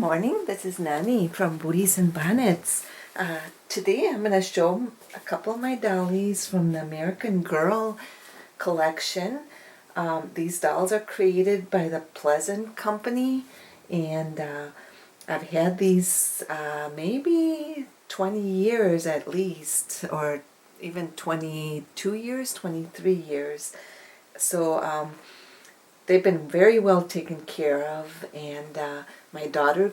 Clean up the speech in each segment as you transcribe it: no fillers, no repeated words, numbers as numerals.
morning, this is Nani from Booties and Bonnets. Today I'm going to show a couple of my dollies from the American Girl collection. These dolls are created by the Pleasant Company, and I've had these maybe 20 years at least, or even 22 years, 23 years. So they've been very well taken care of, and my daughter,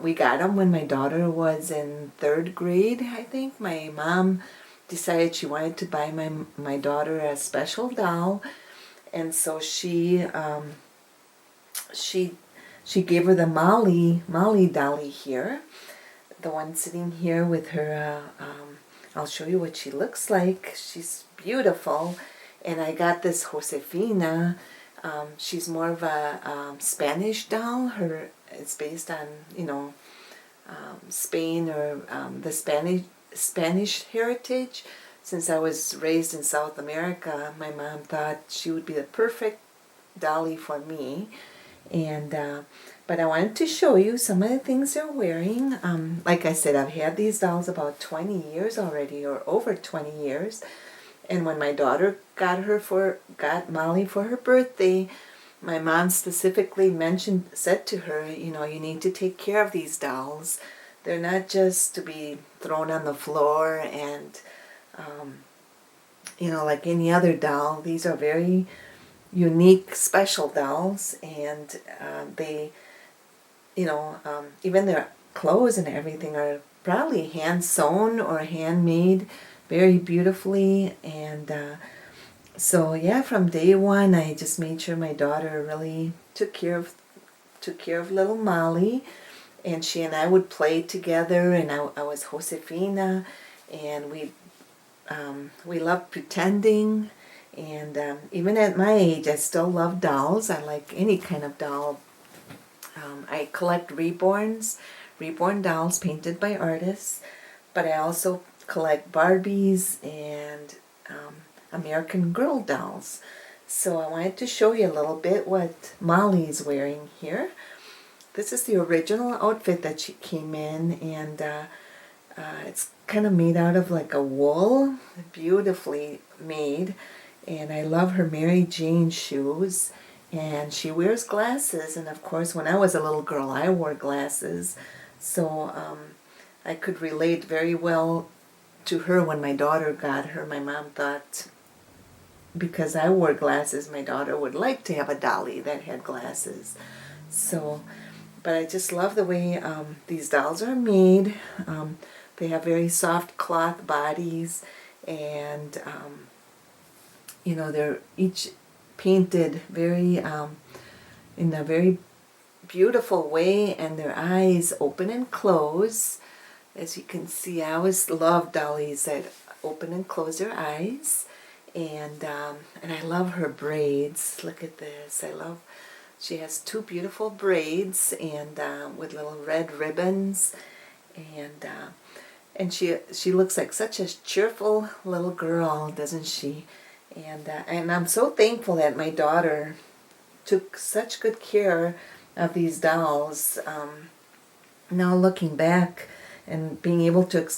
we got them when my daughter was in 3rd grade, I think. My mom decided she wanted to buy my daughter a special doll, and so she gave her the Molly dolly here, the one sitting here with her. I'll show you what she looks like. She's beautiful, and I got this Josefina. She's more of a Spanish doll. It's based on, Spain, or the Spanish heritage. Since I was raised in South America, my mom thought she would be the perfect dolly for me. And but I wanted to show you some of the things they're wearing. Like I said, I've had these dolls about 20 years already, or over 20 years. And when my daughter got Molly for her birthday, my mom specifically said to her, you need to take care of these dolls. They're not just to be thrown on the floor and, like any other doll. These are very unique, special dolls, and they, even their clothes and everything are probably hand sewn or handmade very beautifully. And so yeah, from day one I just made sure my daughter really took care of little Molly, and she and I would play together, and I was Josefina, and we loved pretending. And even at my age, I still love dolls. I like any kind of doll. I collect reborn dolls painted by artists, but I also collect Barbies and American Girl dolls. So I wanted to show you a little bit what Molly's wearing here. This is the original outfit that she came in, and it's kind of made out of like a wool, beautifully made. And I love her Mary Jane shoes, and she wears glasses, and of course when I was a little girl I wore glasses, so I could relate very well to her when my daughter got her. My mom thought because I wore glasses, my daughter would like to have a dolly that had glasses. So, but I just love the way these dolls are made. They have very soft cloth bodies, and they're each painted very in a very beautiful way, and their eyes open and close. As you can see, I always love dollies that open and close their eyes. And I love her braids. Look at this. She has 2 beautiful braids, and with little red ribbons, and she looks like such a cheerful little girl, doesn't she? And I'm so thankful that my daughter took such good care of these dolls. Now looking back and being able to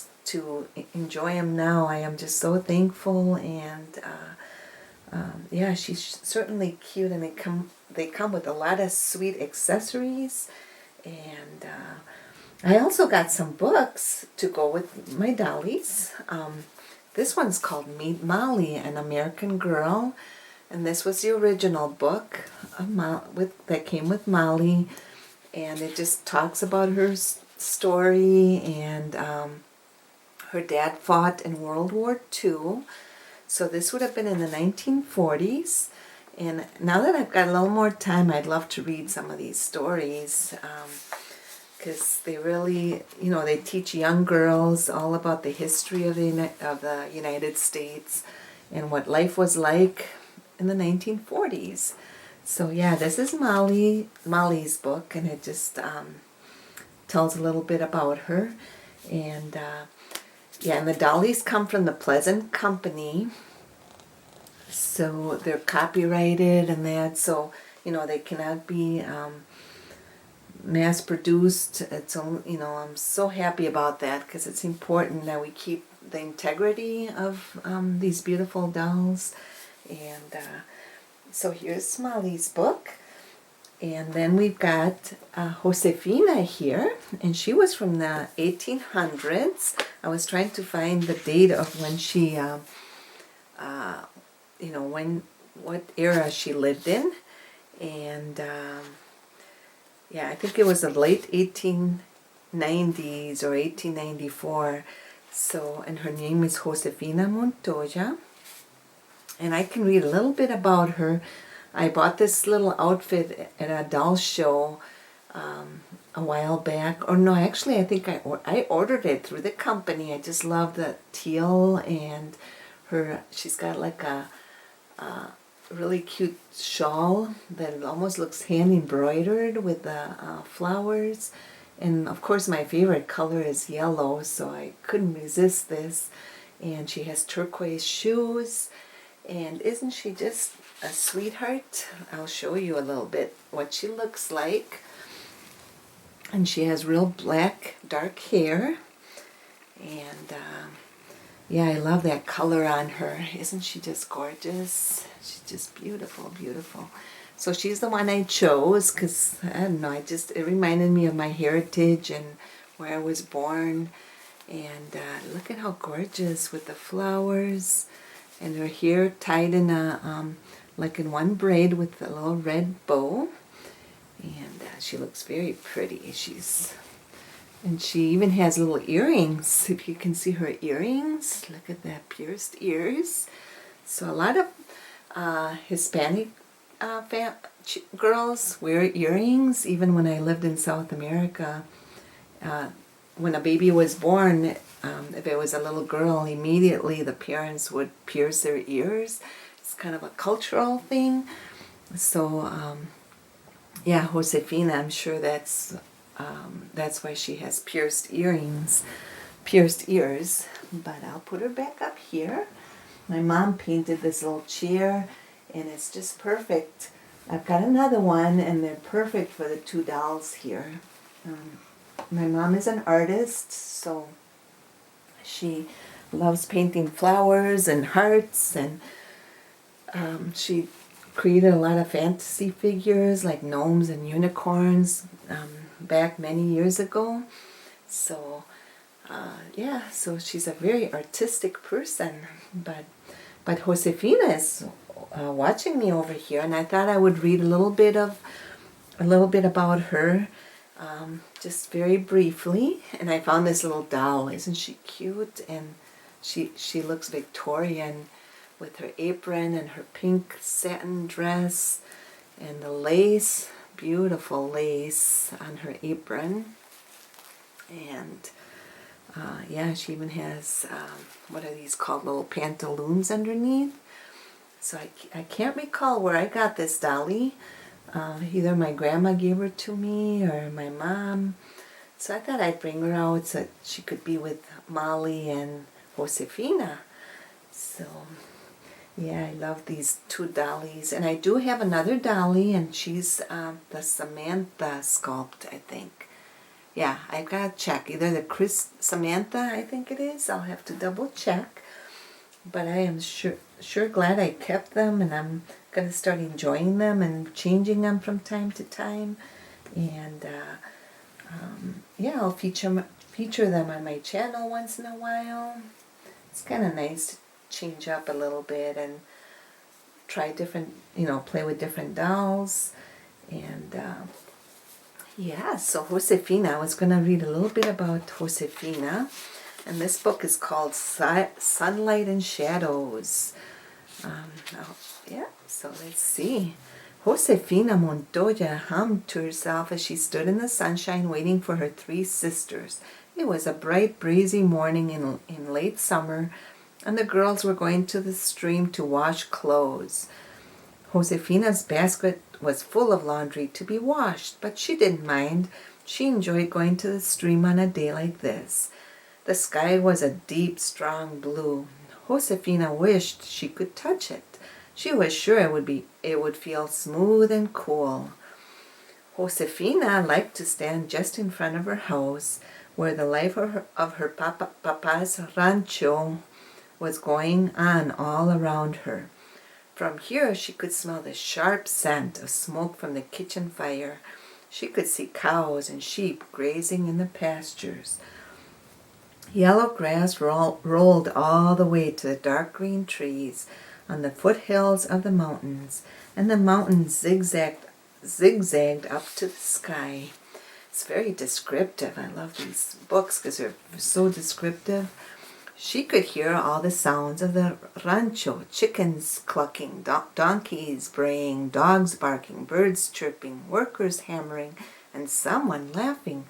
enjoy them now, I am just so thankful. And yeah, she's certainly cute, and they come with a lot of sweet accessories. And I also got some books to go with my dollies. This one's called Meet Molly, an American Girl, and this was the original book that came with Molly, and it just talks about her story, and her dad fought in World War II, so this would have been in the 1940s. And now that I've got a little more time, I'd love to read some of these stories, because they really, they teach young girls all about the history of the United States and what life was like in the 1940s. So yeah, this is Molly's book, and it just tells a little bit about her. And yeah, and the dollies come from the Pleasant Company, so they're copyrighted and that, so they cannot be mass-produced. It's only, I'm so happy about that because it's important that we keep the integrity of these beautiful dolls. And so here's Smiley's book. And then we've got Josefina here, and she was from the 1800s. I was trying to find the date of when she, what era she lived in. And yeah, I think it was the late 1890s or 1894. So, and her name is Josefina Montoya. And I can read a little bit about her. I bought this little outfit at a doll show a while back. Or no, actually I think I ordered it through the company. I just love the teal, and she's got like a really cute shawl that almost looks hand embroidered with the flowers. And of course my favorite color is yellow, so I couldn't resist this. And she has turquoise shoes. And isn't she just a sweetheart? I'll show you a little bit what she looks like. And she has real black, dark hair. And yeah, I love that color on her. Isn't she just gorgeous? She's just beautiful, beautiful. So she's the one I chose because, I don't know, it reminded me of my heritage and where I was born. And look at how gorgeous with the flowers. And her hair tied in like in one braid with a little red bow. And she looks very pretty. And she even has little earrings. If you can see her earrings, look at that, pierced ears. So a lot of Hispanic girls wear earrings. Even when I lived in South America, when a baby was born, if it was a little girl, immediately the parents would pierce their ears. It's kind of a cultural thing. So, yeah, Josefina, I'm sure that's why she has pierced ears. But I'll put her back up here. My mom painted this little chair, and it's just perfect. I've got another one, and they're perfect for the two dolls here. My mom is an artist, so she loves painting flowers and hearts, and she created a lot of fantasy figures like gnomes and unicorns back many years ago. So yeah, so she's a very artistic person. But Josefina is watching me over here, and I thought I would read a little bit about her. Just very briefly. And I found this little doll. Isn't she cute? And she looks Victorian with her apron and her pink satin dress and the lace, beautiful lace on her apron. And yeah, she even has what are these called, little pantaloons underneath. So I can't recall where I got this dolly. Either my grandma gave her to me or my mom. So I thought I'd bring her out so that she could be with Molly and Josefina. So yeah, I love these two dollies. And I do have another dolly, and she's the Samantha sculpt, I think. Yeah, I've got to check. Either the Samantha, I think it is. I'll have to double check. But I am sure glad I kept them, and I'm going to start enjoying them and changing them from time to time. And yeah, I'll feature them on my channel once in a while. It's kind of nice to change up a little bit and try different, play with different dolls. And yeah, so Josefina, I was going to read a little bit about Josefina. And this book is called Sunlight and Shadows. Yeah, so let's see. Josefina Montoya hummed to herself as she stood in the sunshine waiting for her three sisters. It was a bright, breezy morning in late summer, and the girls were going to the stream to wash clothes. Josefina's basket was full of laundry to be washed, but she didn't mind. She enjoyed going to the stream on a day like this. The sky was a deep, strong blue. Josefina wished she could touch it. She was sure it would feel smooth and cool. Josefina liked to stand just in front of her house where the life of her papa's rancho was going on all around her. From here she could smell the sharp scent of smoke from the kitchen fire. She could see cows and sheep grazing in the pastures. Yellow grass rolled all the way to the dark green trees on the foothills of the mountains, and the mountains zigzagged up to the sky. It's very descriptive. I love these books because they're so descriptive. She could hear all the sounds of the rancho, chickens clucking, donkeys braying, dogs barking, birds chirping, workers hammering, and someone laughing.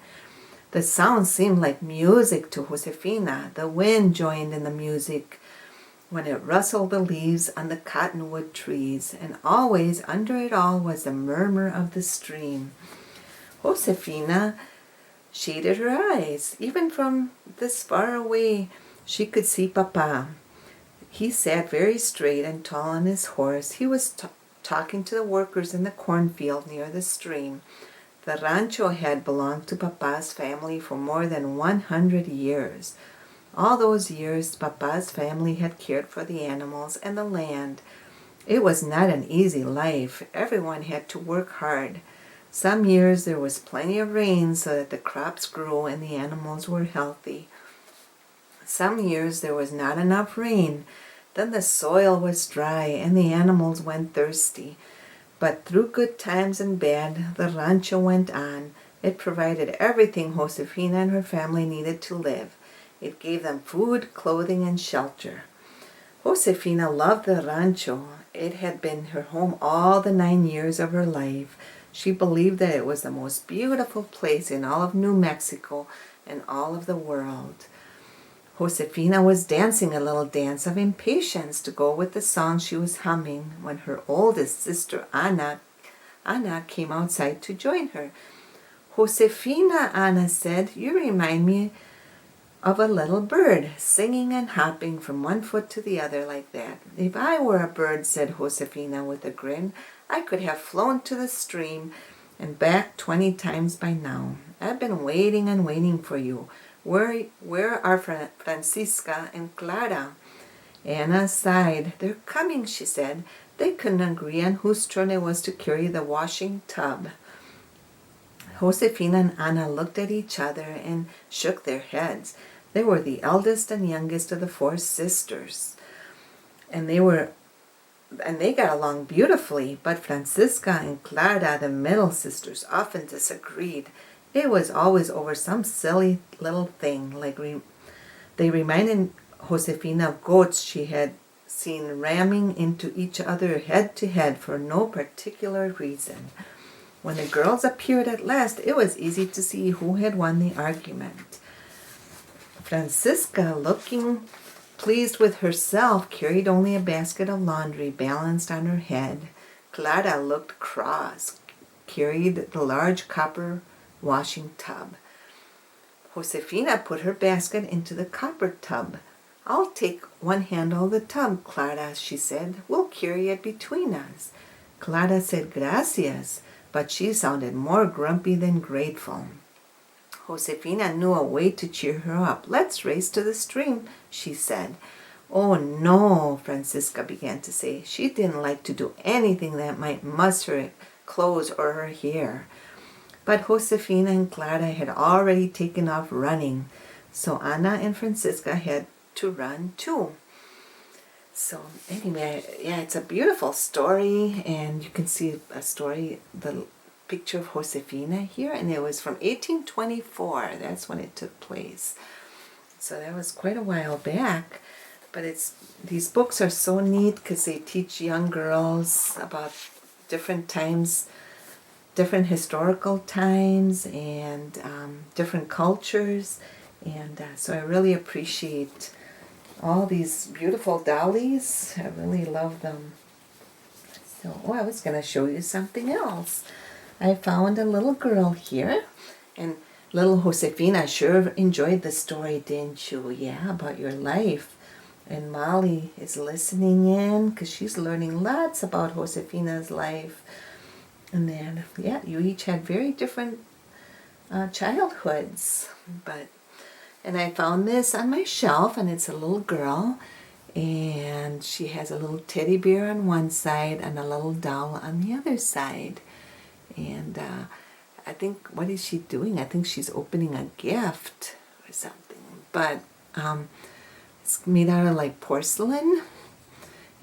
The sounds seemed like music to Josefina. The wind joined in the music when it rustled the leaves on the cottonwood trees, and always under it all was the murmur of the stream. Josefina shaded her eyes. Even from this far away, she could see Papa. He sat very straight and tall on his horse. He was talking to the workers in the cornfield near the stream. The rancho had belonged to Papa's family for more than 100 years. All those years, Papa's family had cared for the animals and the land. It was not an easy life. Everyone had to work hard. Some years there was plenty of rain so that the crops grew and the animals were healthy. Some years there was not enough rain. Then the soil was dry and the animals went thirsty. But through good times and bad, the rancho went on. It provided everything Josefina and her family needed to live. It gave them food, clothing, and shelter. Josefina loved the rancho. It had been her home all the 9 years of her life. She believed that it was the most beautiful place in all of New Mexico and all of the world. Josefina was dancing a little dance of impatience to go with the song she was humming when her oldest sister Ana came outside to join her. "Josefina," Ana said, "you remind me of a little bird, singing and hopping from one foot to the other like that." "If I were a bird," said Josefina with a grin, "I could have flown to the stream and back 20 times by now. I've been waiting and waiting for you. Where are Francisca and Clara?" Anna sighed. "They're coming," she said. They couldn't agree on whose turn it was to carry the washing tub. Josefina and Anna looked at each other and shook their heads. They were the eldest and youngest of the 4 sisters, and they got along beautifully, but Francisca and Clara, the middle sisters, often disagreed. It was always over some silly little thing, like they reminded Josefina of goats she had seen ramming into each other head to head for no particular reason. When the girls appeared at last, it was easy to see who had won the argument. Francisca, looking pleased with herself, carried only a basket of laundry balanced on her head. Clara looked cross, carried the large copper washing tub. Josefina put her basket into the copper tub. "I'll take one handle of the tub, Clara," she said. "We'll carry it between us." Clara said gracias, but she sounded more grumpy than grateful. Josefina knew a way to cheer her up. "Let's race to the stream," she said. "Oh no," Francisca began to say. She didn't like to do anything that might muss her clothes or her hair. But Josefina and Clara had already taken off running, so Ana and Francisca had to run too. So anyway, yeah, it's a beautiful story, and you can see the picture of Josefina here, and it was from 1824. That's when it took place. So that was quite a while back. But these books are so neat because they teach young girls about different times, different historical times, and different cultures. And so I really appreciate all these beautiful dollies. I really love them. So, I was going to show you something else. I found a little girl here, and little Josefina sure enjoyed the story, didn't you? Yeah, about your life. And Molly is listening in because she's learning lots about Josefina's life. And then, yeah, you each had very different childhoods. And I found this on my shelf, and it's a little girl, and she has a little teddy bear on one side and a little doll on the other side. And I think, what is she doing? I think she's opening a gift or something. But it's made out of like porcelain.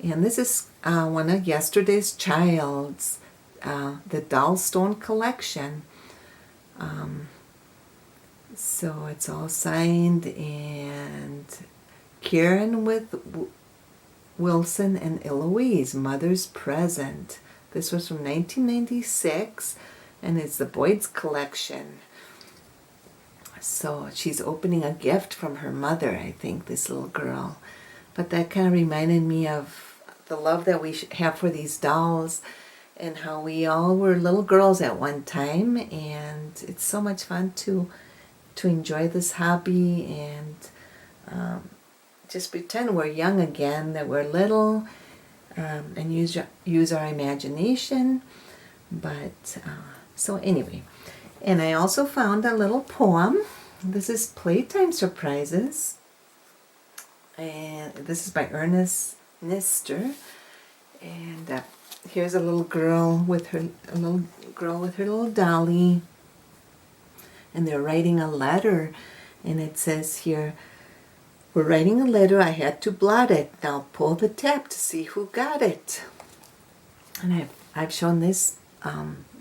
And this is one of Yesterday's Child's, the Doll Stone collection. So it's all signed, and Karen with Wilson and Eloise, Mother's Present. This was from 1996, and it's the Boyd's collection. So she's opening a gift from her mother, I think, this little girl. But that kind of reminded me of the love that we have for these dolls, and how we all were little girls at one time, and it's so much fun to enjoy this hobby and just pretend we're young again, that we're little, and use our imagination. But so anyway, and I also found a little poem. This is Playtime Surprises, and this is by Ernest Nister. And here's a little girl with her little dolly, and they're writing a letter, and it says here, "We're writing a letter, I had to blot it. Now pull the tab to see who got it." And I've shown this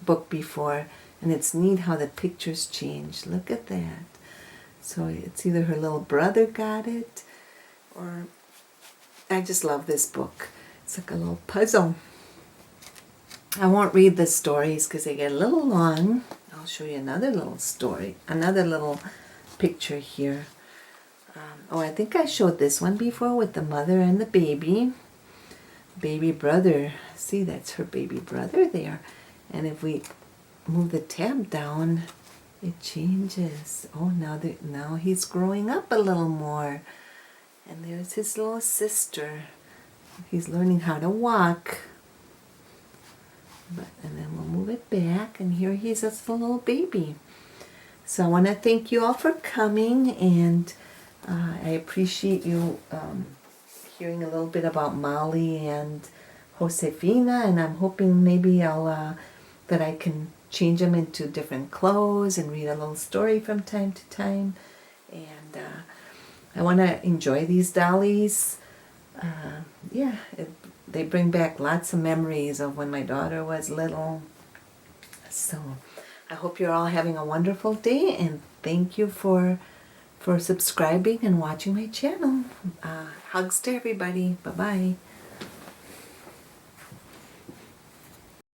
book before, and it's neat how the pictures change. Look at that. So it's either her little brother got it, or I just love this book. It's like a little puzzle. I won't read the stories because they get a little long. I'll show you another little story, another little picture here. I think I showed this one before with the mother and the baby brother. See, that's her baby brother there. And if we move the tab down, it changes. Oh, now he's growing up a little more. And there's his little sister. He's learning how to walk. And then we'll move it back, and here he's just a little baby. So I want to thank you all for coming, and I appreciate you hearing a little bit about Molly and Josefina, and I'm hoping maybe that I can change them into different clothes and read a little story from time to time. And I want to enjoy these dollies. They bring back lots of memories of when my daughter was little. So I hope you're all having a wonderful day, and thank you for subscribing and watching my channel. Hugs to everybody. Bye-bye.